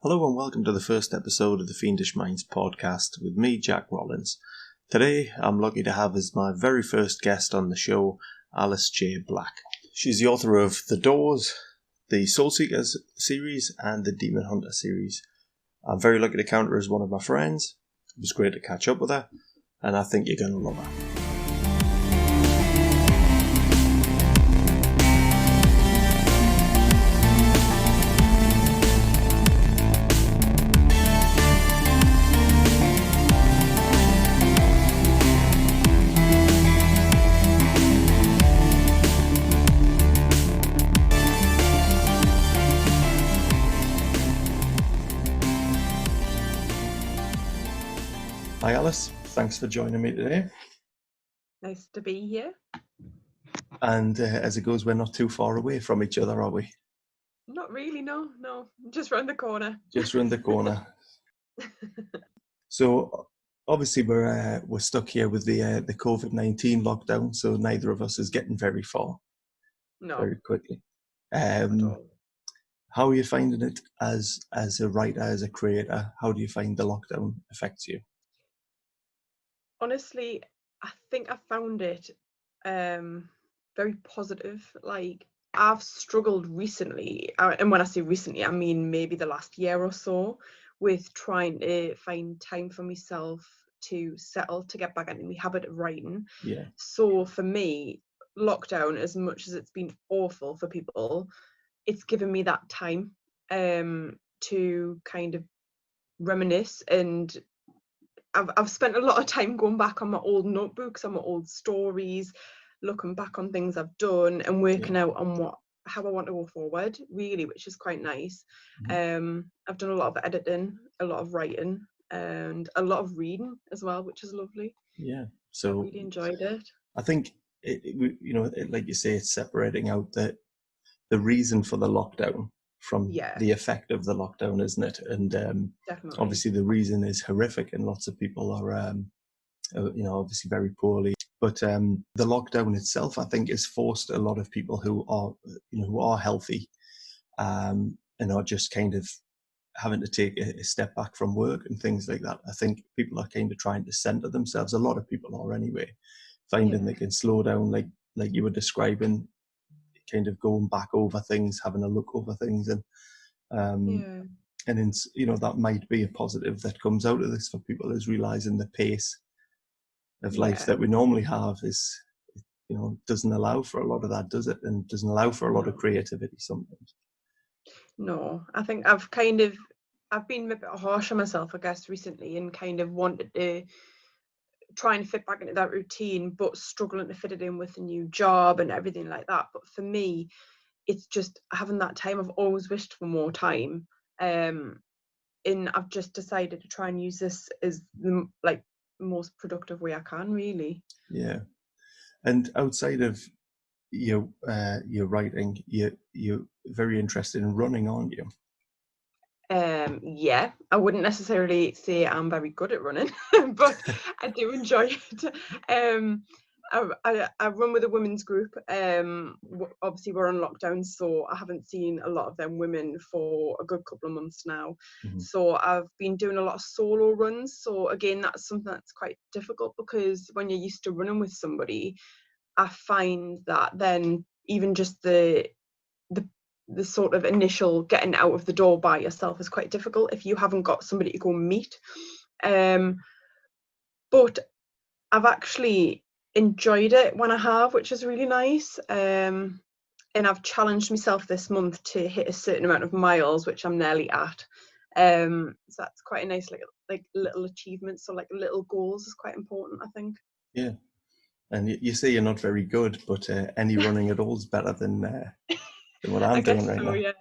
Hello and welcome to the first episode of the Fiendish Minds podcast with me, Jack Rollins. Today, I'm lucky to have as my very first guest on the show, Alice J. Black. She's the author of The Doors, the Soul Seekers series, and the Demon Hunter series. I'm very lucky to count her as one of my friends. It was great to catch up with her, and I think you're going to love her. Hi Alice, thanks for joining me today. Nice to be here. And as it goes, we're not too far away from each other, are we? Not really, no. Just round the corner. Just round the corner. So obviously we're stuck here with the COVID-19 lockdown, so neither of us is getting very far. No. Very quickly. Not at all. How are you finding it as a writer, as a creator? How do you find the lockdown affects you? Honestly, I think I found it very positive. Like, I've struggled recently, and when I say recently, I mean maybe the last year or so, with trying to find time for myself to settle, to get back into my habit of writing. Yeah. So for me, lockdown, as much as it's been awful for people, it's given me that time to kind of reminisce, and I've spent a lot of time going back on my old notebooks, on my old stories, looking back on things I've done and working out on how I want to go forward, really, which is quite nice. Mm-hmm. I've done a lot of editing, a lot of writing, and a lot of reading as well, which is lovely. Yeah. So I really enjoyed it. I think like you say, it's separating out the reason for the lockdown from the effect of the lockdown, isn't it? And definitely, obviously the reason is horrific, and lots of people are, obviously very poorly. But the lockdown itself, I think, has forced a lot of people who are healthy, and are just kind of having to take a step back from work and things like that. I think people are kind of trying to center themselves. A lot of people are anyway, finding they can slow down, like you were describing, kind of going back over things, having a look over things, and that might be a positive that comes out of this for people, is realizing the pace of life that we normally have is, doesn't allow for a lot of that, does it? And doesn't allow for a lot of creativity sometimes. No, I think I've been a bit harsh on myself, I guess, recently, and kind of wanted to try and fit back into that routine, but struggling to fit it in with a new job and everything like that. But for me, it's just having that time. I've always wished for more time, and I've just decided to try and use this as the most productive way I can, really. Yeah. And outside of your writing, you're very interested in running, aren't you? Yeah, I wouldn't necessarily say I'm very good at running, but I do enjoy it. I run with a women's group. Obviously we're on lockdown, so I haven't seen a lot of them women for a good couple of months now. Mm-hmm. So I've been doing a lot of solo runs. So again, that's something that's quite difficult, because when you're used to running with somebody, I find that then even just the sort of initial getting out of the door by yourself is quite difficult if you haven't got somebody to go meet. But I've actually enjoyed it when I have, which is really nice. And I've challenged myself this month to hit a certain amount of miles, which I'm nearly at. So that's quite a nice like little achievement. So like little goals is quite important, I think. Yeah. And you say you're not very good, but any running at all is better than what I'm doing right now. Yeah.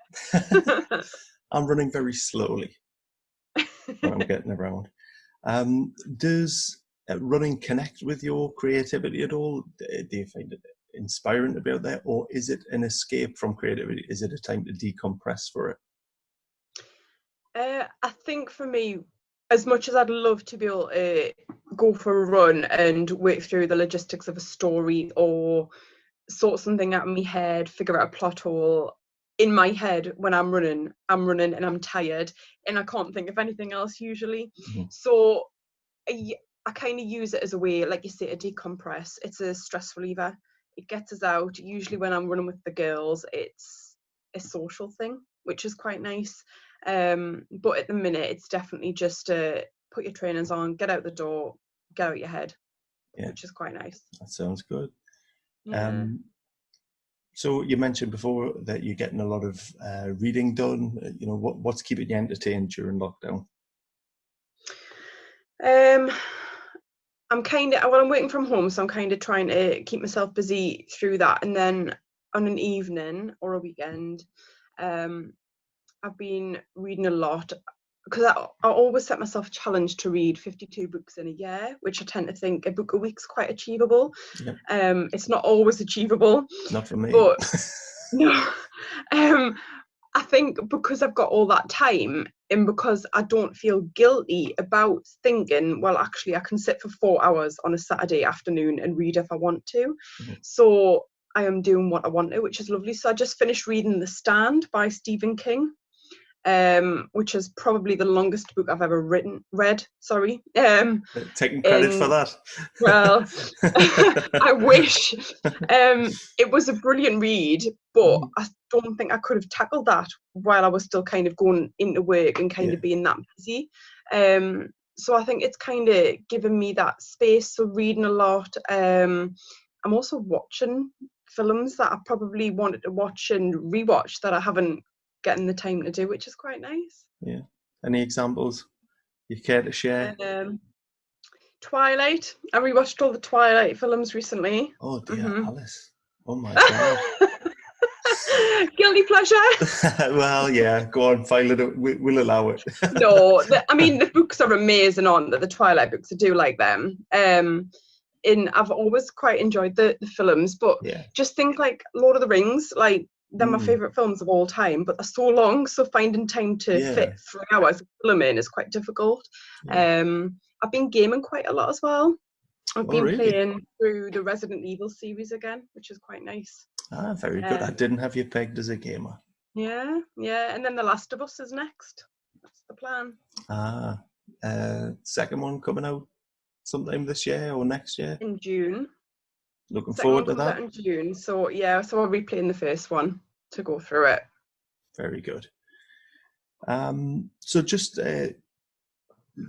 I'm running very slowly when I'm getting around. Does running connect with your creativity at all? Do you find it inspiring to be out there, or is it an escape from creativity? Is it a time to decompress for it? I think for me, as much as I'd love to be able to go for a run and work through the logistics of a story or sort something out in my head, figure out a plot hole, in my head when I'm running and I'm tired and I can't think of anything else usually. So I kind of use it as a way, like you say, to decompress. It's a stress reliever. It gets us out. Usually when I'm running with the girls, it's a social thing, which is quite nice. But at the minute, it's definitely just to put your trainers on, get out the door, get out your head, which is quite nice. That sounds good. Yeah. So you mentioned before that you're getting a lot of reading done. You know, what's keeping you entertained during lockdown? I'm working from home, so I'm kind of trying to keep myself busy through that. And then on an evening or a weekend, I've been reading a lot because I always set myself a challenge to read 52 books in a year, which I tend to think a book a week's quite achievable. Yep. It's not always achievable. Not for me. But no. I think because I've got all that time and because I don't feel guilty about thinking, well, actually, I can sit for 4 hours on a Saturday afternoon and read if I want to. So I am doing what I want to, which is lovely. So I just finished reading The Stand by Stephen King, which is probably the longest book I've ever read. Sorry. Taking credit for that. Well, I wish. It was a brilliant read, but I don't think I could have tackled that while I was still kind of going into work and kind of being that busy. So I think it's kind of given me that space. So reading a lot. I'm also watching films that I probably wanted to watch and rewatch that I haven't gotten the time to do, which is quite nice. Yeah. Any examples you care to share? Twilight. I rewatched all the Twilight films recently. Oh dear, Alice. Oh my God. Guilty pleasure. Well, yeah, go on, file it. We'll allow it. No, I mean the books are amazing. On the Twilight books, I do like them. And I've always quite enjoyed the films, but just think like Lord of the Rings, like they're my favourite films of all time, but they're so long, so finding time to fit 3 hours of film in is quite difficult. I've been gaming quite a lot as well. I've been playing through the Resident Evil series again, which is quite nice. Ah, very good. I didn't have you pegged as a gamer. Yeah, and then The Last of Us is next. That's the plan. Second one coming out sometime this year or next year? In June. Looking forward to that. In June, so I'll be playing the first one to go through it. Very good. So just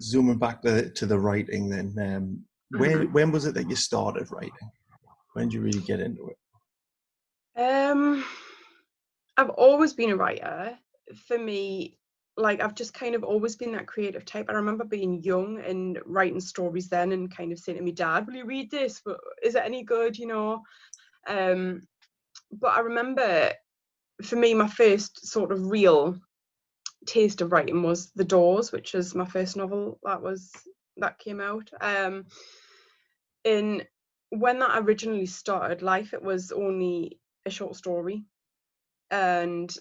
zooming back to the writing then, when was it that you started writing? When did you really get into it? I've always been a writer. For me, like I've just kind of always been that creative type. I remember being young and writing stories then and kind of saying to my dad, will you read this? But is it any good, you know? But I remember for me, my first sort of real taste of writing was The Doors, which is my first novel that came out. And when that originally started life, it was only a short story. And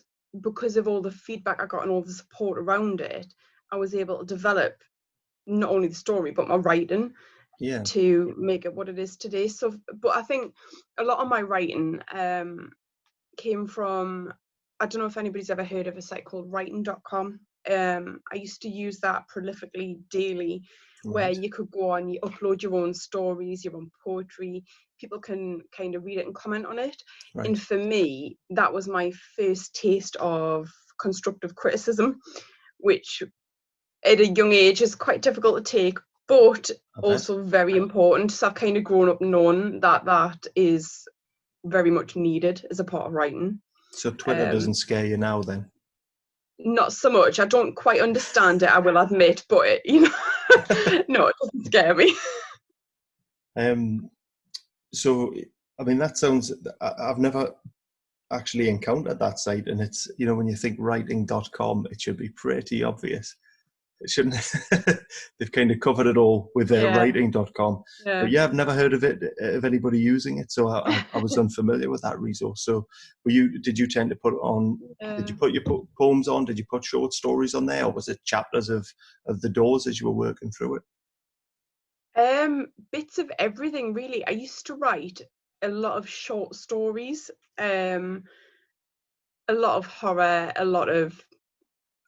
because of all the feedback I got and all the support around it, I was able to develop not only the story but my writing to make it what it is today. So, but I think a lot of my writing came from, I don't know if anybody's ever heard of a site called writing.com. I used to use that prolifically daily, where you could go on, you upload your own stories, your own poetry, people can kind of read it and comment on it. And for me, that was my first taste of constructive criticism, which at a young age is quite difficult to take, but also very important. So I've kind of grown up knowing that is very much needed as a part of writing. So Twitter doesn't scare you now then? Not so much. I don't quite understand it, I will admit, but no, it doesn't scare me. So, I mean, that sounds, I've never actually encountered that site, and it's, you know, when you think writing.com, it should be pretty obvious. It shouldn't. They've kind of covered it all with their writing.com. But I've never heard of anybody using it, so I was unfamiliar with that resource. So did you tend to put on, did you put your poems on, did you put short stories on there, or was it chapters of The Doors as you were working through it? Bits of everything, really. I used to write a lot of short stories, a lot of horror, a lot of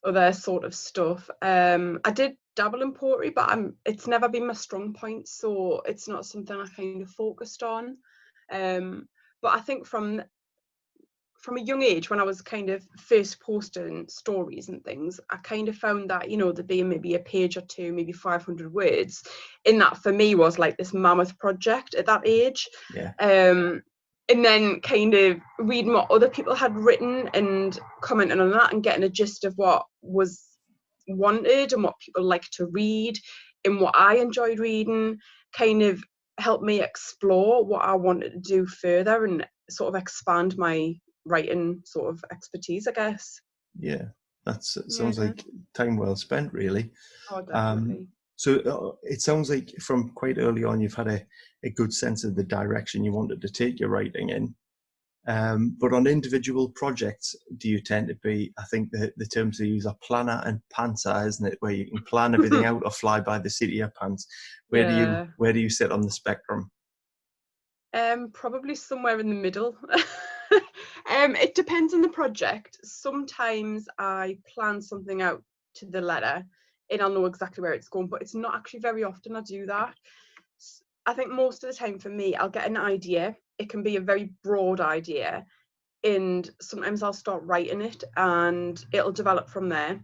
other sort of stuff. I did dabble in poetry, but it's never been my strong point, so it's not something I kind of focused on. But I think from a young age, when I was kind of first posting stories and things, I kind of found that, you know, there'd be maybe a page or two, maybe 500 words, in that for me was like this mammoth project at that age. Yeah. And then kind of reading what other people had written and commenting on that and getting a gist of what was wanted and what people like to read and what I enjoyed reading kind of helped me explore what I wanted to do further and sort of expand my writing sort of expertise, I guess. Yeah, sounds Yeah. like time well spent, really. Oh, definitely. So it sounds like from quite early on you've had a good sense of the direction you wanted to take your writing in. But on individual projects, do you tend to be, I think the terms they use are planner and pantser, isn't it? Where you can plan everything out or fly by the seat of your pants. Yeah. Where do you sit on the spectrum? Probably somewhere in the middle. It depends on the project. Sometimes I plan something out to the letter and I'll know exactly where it's going, but it's not actually very often I do that. I think most of the time for me, I'll get an idea. It can be a very broad idea, and sometimes I'll start writing it and it'll develop from there.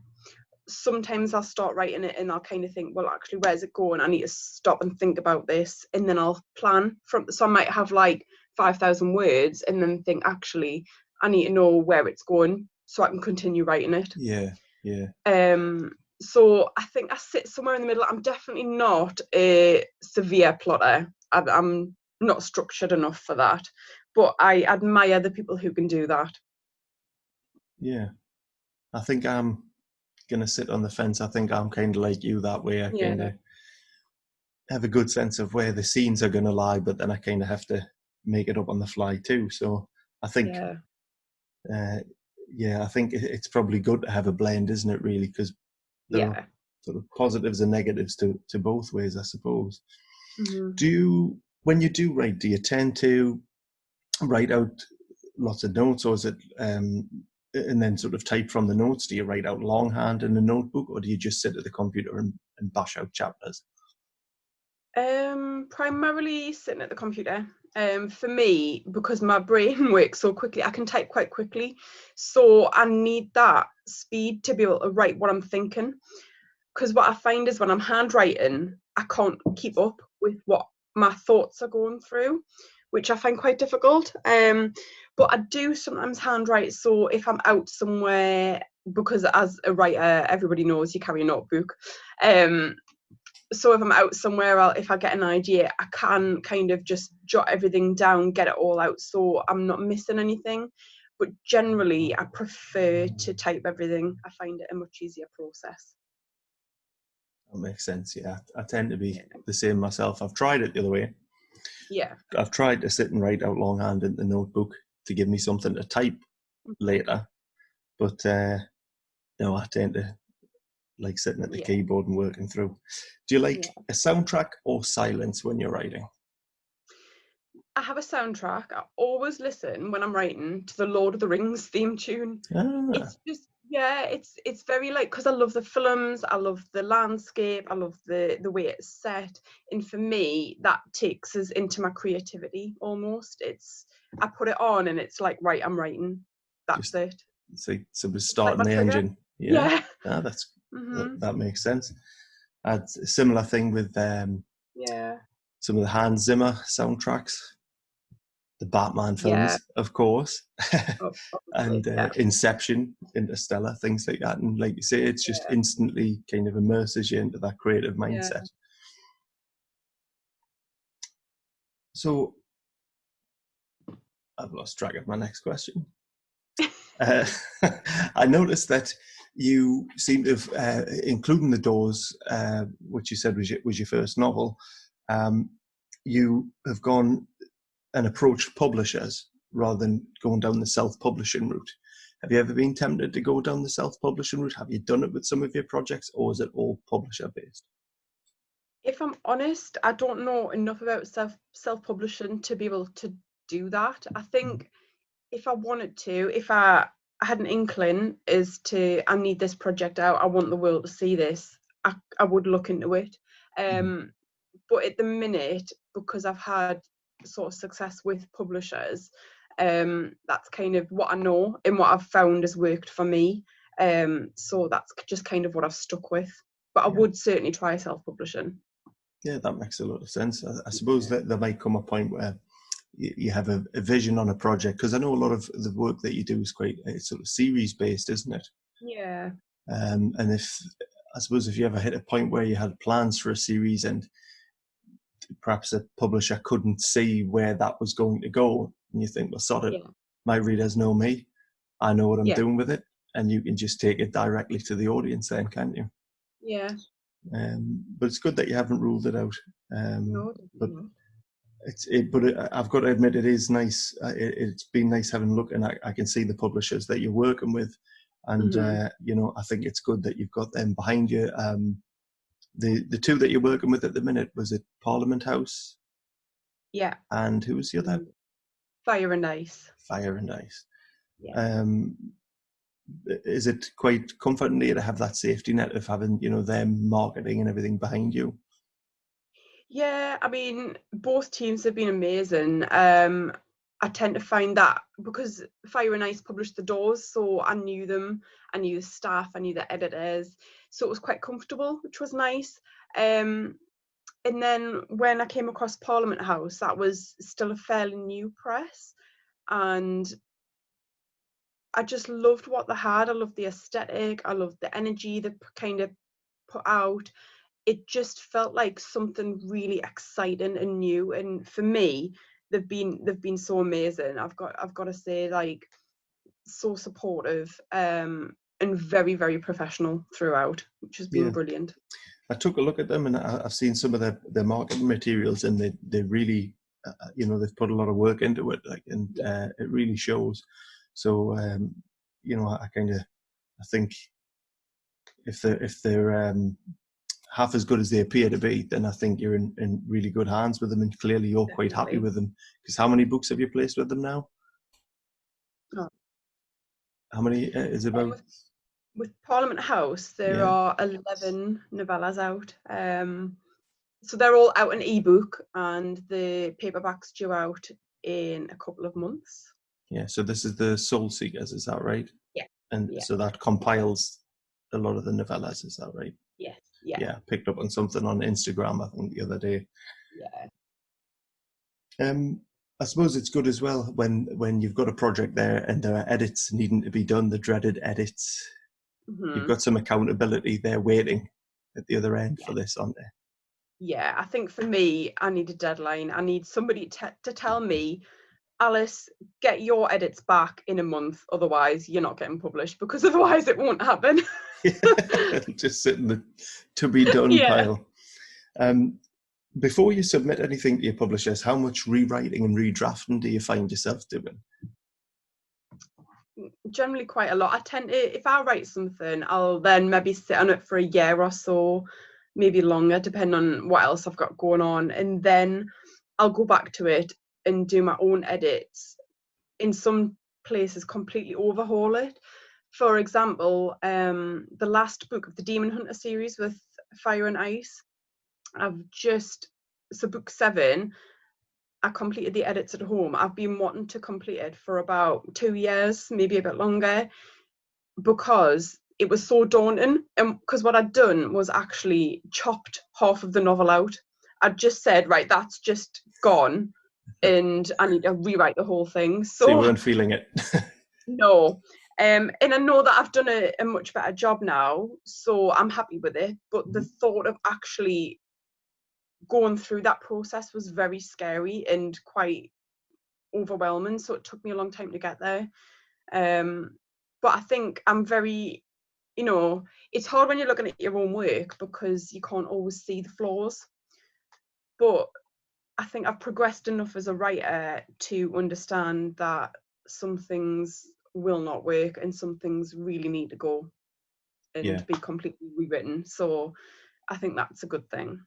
Sometimes I'll start writing it and I'll kind of think, well, actually, where's it going? I need to stop and think about this. And then I'll plan from, so I might have like 5,000 words and then think, actually, I need to know where it's going so I can continue writing it. Yeah, yeah. So I think I sit somewhere in the middle. I'm definitely not a severe plotter. I'm not structured enough for that. But I admire the people who can do that. Yeah. I think I'm gonna sit on the fence. I think I'm kind of like you that way. I kind Yeah. of have a good sense of where the scenes are gonna lie, but then I kind of have to make it up on the fly too. So I think, Yeah. uh, yeah, I think it's probably good to have a blend, isn't it? Really, because there are Yeah. sort of positives and negatives to both ways, I suppose. Mm-hmm. When you do write, do you tend to write out lots of notes, or is it and then sort of type from the notes? Do you write out longhand in a notebook, or do you just sit at the computer and bash out chapters? Primarily sitting at the computer. For me, because my brain works so quickly, I can type quite quickly. So I need that speed to be able to write what I'm thinking. Because what I find is when I'm handwriting, I can't keep up with what my thoughts are going through, which I find quite difficult. But I do sometimes handwrite. So if I'm out somewhere, because as a writer, everybody knows you carry a notebook. So if I'm out somewhere, if I get an idea, I can kind of just jot everything down, get it all out, so I'm not missing anything. But generally, I prefer to type everything. I find it a much easier process. That makes sense. Yeah, I tend to be Yeah. the same myself. I've tried it the other way. Yeah. I've tried to sit and write out longhand in the notebook to give me something to type later, but no, I tend to like sitting at the Yeah. keyboard and working through. Do you like Yeah. a soundtrack or silence when you're writing? I have a soundtrack. I always listen when I'm writing to the Lord of the Rings theme tune. Ah, It's just, yeah, it's very like, because I love the films, I love the landscape, I love the way it's set, and for me that takes us into my creativity almost. It's, I put it on and it's like, right, I'm writing, that's just it. so we're It's like starting my the trigger. engine. Yeah, Yeah. that's Hmm. that makes sense. I had a similar thing with Yeah. some of the Hans Zimmer soundtracks, the Batman Yeah. films, of course, and Obviously, yeah. Inception, Interstellar, things like that. And like you say, it's just instantly kind of immerses you into that creative Yeah. mindset. So I've lost track of my next question. Uh, I noticed that you seem to have, including The Doors, which you said was your first novel, um, you have gone and approached publishers rather than going down the self-publishing route. Have you ever been tempted to go down the self-publishing route? Have you done it with some of your projects, or is it all publisher-based? If I'm honest, I don't know enough about self-publishing to be able to do that. I think if I wanted to, if I I had an inkling as to, I need this project out, I want the world to see this, I would look into it. But at the minute, because I've had sort of success with publishers, that's kind of what I know and what I've found has worked for me. So that's just kind of what I've stuck with. But I would certainly try self-publishing. Yeah, that makes a lot of sense. I suppose that there might come a point where you have a vision on a project, because I know a lot of the work that you do is quite sort of series based, isn't it? Yeah. And I suppose if you ever hit a point where you had plans for a series and perhaps a publisher couldn't see where that was going to go, and you think, well, sod it, my readers know me, I know what I'm doing with it, and you can just take it directly to the audience then, can't you? Yeah. But it's good that you haven't ruled it out. No, But no. I've got to admit, it is nice. It's been nice having a look, and I can see the publishers that you're working with, and I think it's good that you've got them behind you. The two that you're working with at the minute, was it Parliament House? Yeah. And who was the other? Fire and Ice. Fire and Ice. Yeah. Is it quite comforting to have that safety net of having them marketing and everything behind you? Yeah, I mean, both teams have been amazing. I tend to find that because Fire and Ice published the doors, so I knew them, I knew the staff, I knew the editors, so it was quite comfortable, which was nice. And then when I came across Parliament House, that was still a fairly new press, and I just loved what they had. I loved the aesthetic, I loved the energy they kind of put out. It just felt like something really exciting and new, and for me, they've been so amazing. I've got to say, like, so supportive, and very, very professional throughout, which has been brilliant. I took a look at them, and I've seen some of their marketing materials, and they really they've put a lot of work into it, and it really shows. So I think if they're half as good as they appear to be, then I think you're in really good hands with them, and clearly you're quite happy with them. Because how many books have you placed with them now? Oh. How many is it about? With Parliament House, there are 11 novellas out. So they're all out in ebook, and the paperback's due out in a couple of months. Yeah, so this is the Soul Seekers, is that right? Yeah. And so that compiles a lot of the novellas, is that right? Yes. Yeah. Yeah, picked up on something on Instagram, I think, the other day. Yeah. I suppose it's good as well when you've got a project there and there are edits needing to be done, the dreaded edits. You've got some accountability there waiting at the other end for this, aren't there? Yeah, I think for me, I need a deadline. I need somebody to tell me, Alice, get your edits back in a month, otherwise you're not getting published, because otherwise it won't happen. Just sit in the to be done pile. Before you submit anything to your publishers, how much rewriting and redrafting do you find yourself doing? Generally quite a lot. I tend to, if I write something, I'll then maybe sit on it for a year or so, maybe longer, depending on what else I've got going on, and then I'll go back to it and do my own edits. In some places, completely overhaul it. For example, the last book of the Demon Hunter series with Fire and Ice, so book 7, I completed the edits at home. I've been wanting to complete it for about 2 years, maybe a bit longer, because it was so daunting. And because what I'd done was actually chopped half of the novel out. I'd just said, right, that's just gone, and I need to rewrite the whole thing. So you weren't feeling it? No. And I know that I've done a much better job now, so I'm happy with it. But the thought of actually going through that process was very scary and quite overwhelming. So it took me a long time to get there. But I think I'm very, it's hard when you're looking at your own work because you can't always see the flaws. But I think I've progressed enough as a writer to understand that some things will not work and some things really need to go and be completely rewritten. So I think that's a good thing.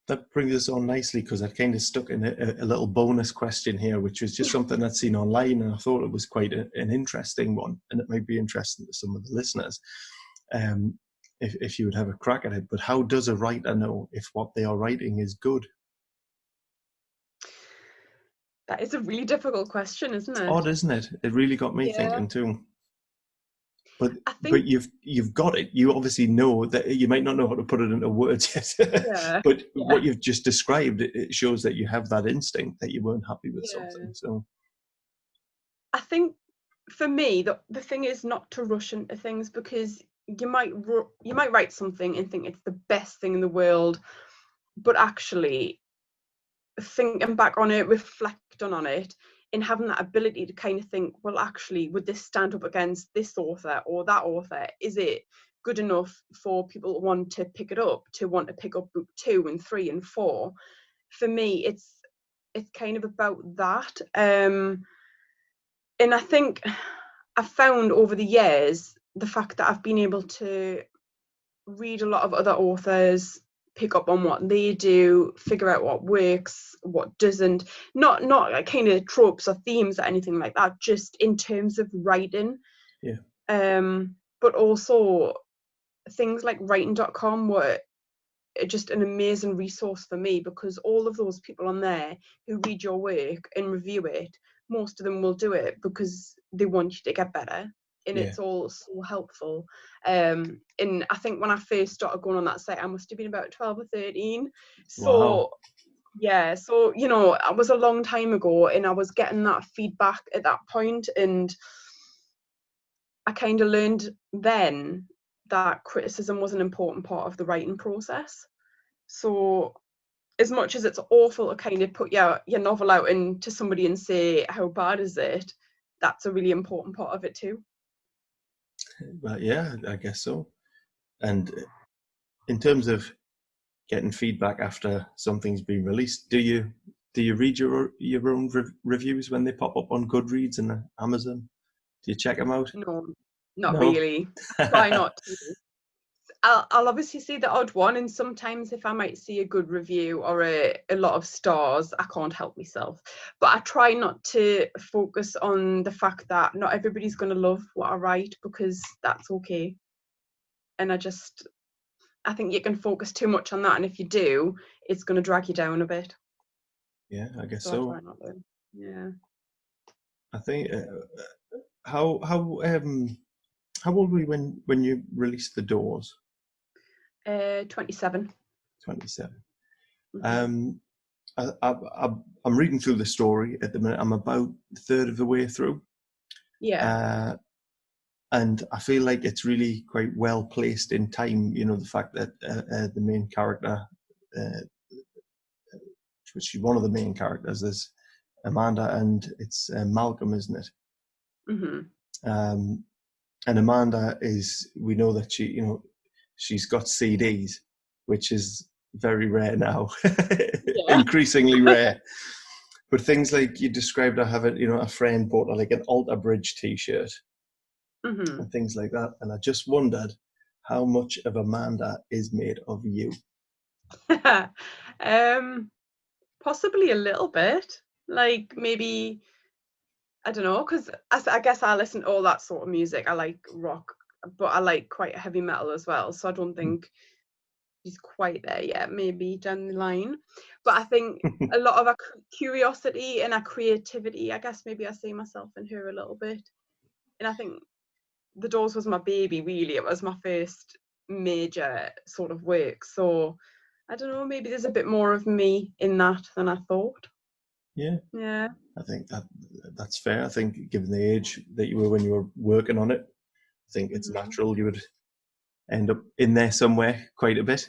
That brings us on nicely, because I kind of stuck in a little bonus question here, which was just something I'd seen online, and I thought it was quite an interesting one, and it might be interesting to some of the listeners, if you would have a crack at it. But how does a writer know if what they are writing is good? That is a really difficult question, isn't It's it? odd, isn't it? It really got me Yeah. thinking too. But I think you've got it. You obviously know that. You might not know how to put it into words yet, yeah, but yeah, what you've just described, it shows that you have that instinct that you weren't happy with yeah. something. So I think for me, the thing is not to rush into things, because you might write something and think it's the best thing in the world, but actually thinking back on it, reflecting on it, and having that ability to kind of think, well, actually, would this stand up against this author or that author? Is it good enough for people to want to pick it up, to want to pick up book 2 and 3 and 4? For me, it's kind of about that. And I think I've found over the years, the fact that I've been able to read a lot of other authors, pick up on what they do, figure out what works, what doesn't, not like kind of tropes or themes or anything like that, just in terms of writing. yeah, But also things like writing.com were just an amazing resource for me, because all of those people on there who read your work and review it, most of them will do it because they want you to get better, and yeah. it's all so helpful. And I think when I first started going on that site, I must have been about 12 or 13. Wow. So yeah, so it was a long time ago, and I was getting that feedback at that point, and I kind of learned then that criticism was an important part of the writing process. So as much as it's awful to kind of put your novel out into somebody and say, how bad is it, that's a really important part of it too. But yeah, I guess so. And in terms of getting feedback after something's been released, do you read your own reviews when they pop up on Goodreads and Amazon? Do you check them out? No, not No. really. I try not to. I'll obviously see the odd one, and sometimes if I might see a good review or a lot of stars, I can't help myself. But I try not to focus on the fact that not everybody's going to love what I write, because that's okay. And I think you can focus too much on that, and if you do, it's going to drag you down a bit. Yeah, I guess So I try so. not to. Yeah. I think how how old were you when you released The Doors? 27. 27. Mm-hmm. I'm reading through the story at the minute. I'm about a third of the way through. Yeah. And I feel like it's really quite well placed in time. You know, the fact that the main character, she's one of the main characters, is Amanda, and it's Malcolm, isn't it? Mm-hmm. And Amanda we know that she's got CDs, which is very rare now, Yeah. increasingly rare. But things like you described, I have a friend bought like an Alter Bridge T-shirt Mm-hmm. and things like that, and I just wondered how much of Amanda is made of you. Possibly a little bit. Like maybe, I don't know, because I guess I listen to all that sort of music. I like rock, but I like quite heavy metal as well. So I don't think he's quite there yet, maybe down the line. But I think a lot of our curiosity and our creativity, I guess maybe I see myself in her a little bit. And I think The Doors was my baby, really. It was my first major sort of work. So I don't know, maybe there's a bit more of me in that than I thought. Yeah, Yeah. I think that's fair. I think given the age that you were when you were working on it, I think it's Mm-hmm. natural you would end up in there somewhere quite a bit.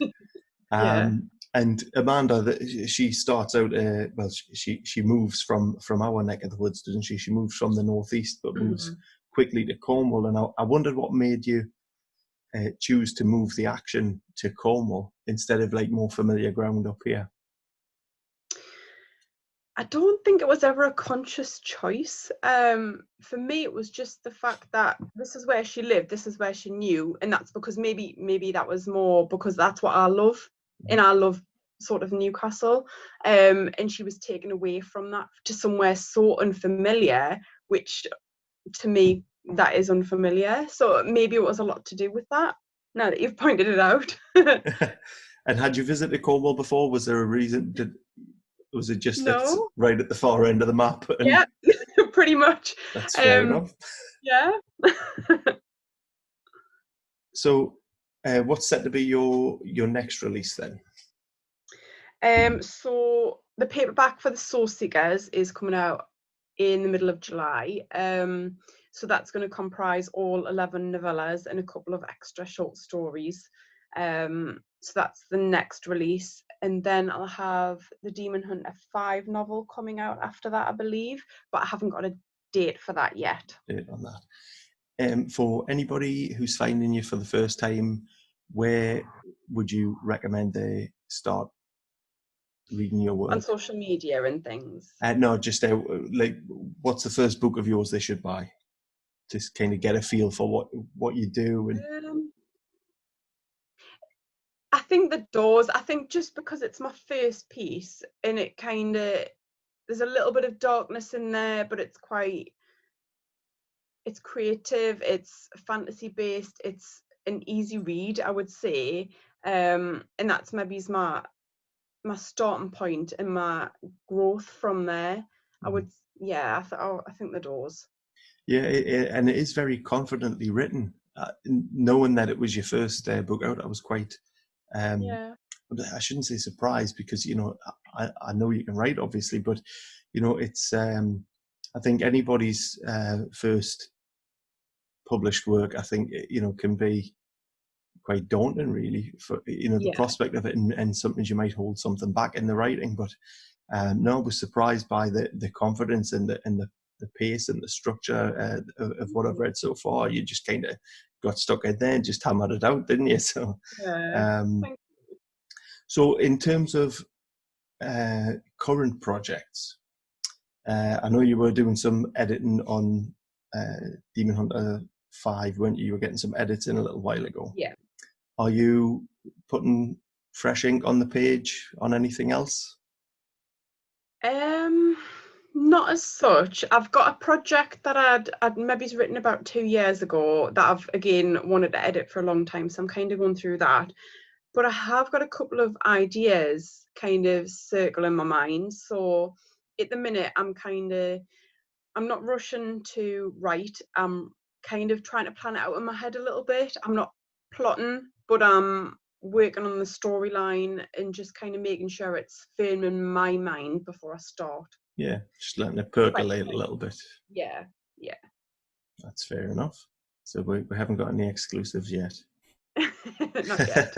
Yeah. And Amanda, she starts out. Well, she moves from our neck of the woods, doesn't she? She moves from the northeast, but moves Mm-hmm. quickly to Cornwall. And I wondered what made you choose to move the action to Cornwall instead of like more familiar ground up here. I don't think it was ever a conscious choice. For me, it was just the fact that this is where she lived, this is where she knew, and that's because maybe that was more because that's what I love, and I love sort of Newcastle, and she was taken away from that to somewhere so unfamiliar, which to me that is unfamiliar. So maybe it was a lot to do with that, now that you've pointed it out. And had you visited Cornwall before? Was there a reason? Was it just that's No. right at the far end of the map? Yeah, pretty much. That's fair enough. Yeah. So what's set to be your next release then? So the paperback for the Soul Seekers is coming out in the middle of July. So that's going to comprise all 11 novellas and a couple of extra short stories. So that's the next release. And then I'll have the Demon Hunter 5 novel coming out after that, I believe, but I haven't got a date for that yet. Date on that. For anybody who's finding you for the first time, where would you recommend they start reading your work? On social media and things? No, just like, what's the first book of yours they should buy? Just kind of get a feel for what you do. And I think The Doors, I think just because it's my first piece and it kind of, there's a little bit of darkness in there, but it's creative, it's fantasy based, it's an easy read, I would say. And that's maybe my starting point and my growth from there. I would, yeah, I think The Doors. Yeah, and it is very confidently written. Knowing that it was your first book out, I was quite, I shouldn't say surprised, because, you know, I know you can write, obviously, but, you know, it's, I think anybody's first published work, I think, you know, can be quite daunting, really, for, you know, the prospect of it, and sometimes you might hold something back in the writing. But no, I was surprised by the confidence and the pace and the structure of what I've read so far. You just kind of got stuck in there and just hammered it out, didn't you? So, so in terms of current projects, I know you were doing some editing on Demon Hunter 5, weren't you? You were getting some edits in a little while ago. Yeah. Are you putting fresh ink on the page on anything else? Not as such. I've got a project that I'd maybe written about 2 years ago that I've again wanted to edit for a long time, so I'm kind of going through that. But I have got a couple of ideas kind of circling my mind. So at the minute, I'm not rushing to write. I'm kind of trying to plan it out in my head a little bit. I'm not plotting, but I'm working on the storyline and just kind of making sure it's firm in my mind before I start. Yeah, just letting it percolate a little bit. Yeah. That's fair enough. So we haven't got any exclusives yet. Not yet.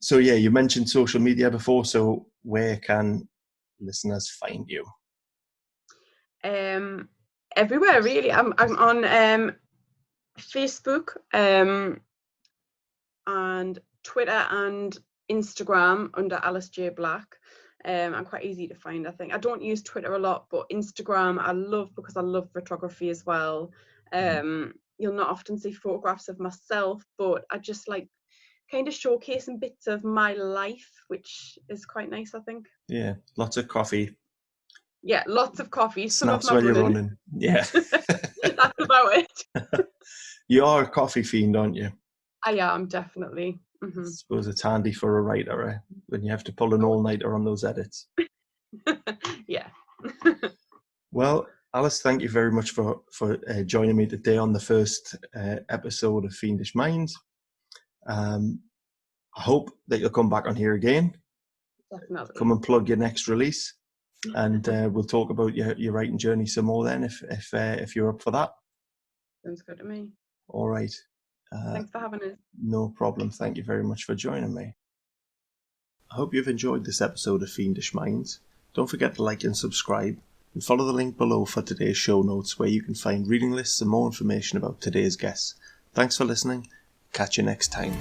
So yeah, you mentioned social media before. So where can listeners find you? Everywhere, really. I'm on Facebook, and Twitter and Instagram under Alice J Black. I'm quite easy to find, I think. I don't use Twitter a lot, but Instagram I love because I love photography as well. You'll not often see photographs of myself, but I just like kind of showcasing bits of my life, which is quite nice, I think. Yeah, lots of coffee. Yeah, lots of coffee. Snaps when you're running. Yeah. That's about it. You are a coffee fiend, aren't you? I am, definitely. Mm-hmm. I suppose it's handy for a writer when you have to pull an all-nighter on those edits. Yeah. Well, Alice, thank you very much for joining me today on the first episode of Fiendish Minds. I hope that you'll come back on here again. Definitely. Come and plug your next release, and we'll talk about your writing journey some more then, if you're up for that. Sounds good to me. All right. Thanks for having us. No problem. Thank you very much for joining me. I hope you've enjoyed this episode of Fiendish Minds. Don't forget to like and subscribe, and follow the link below for today's show notes, where you can find reading lists and more information about today's guests. Thanks for listening. Catch you next time.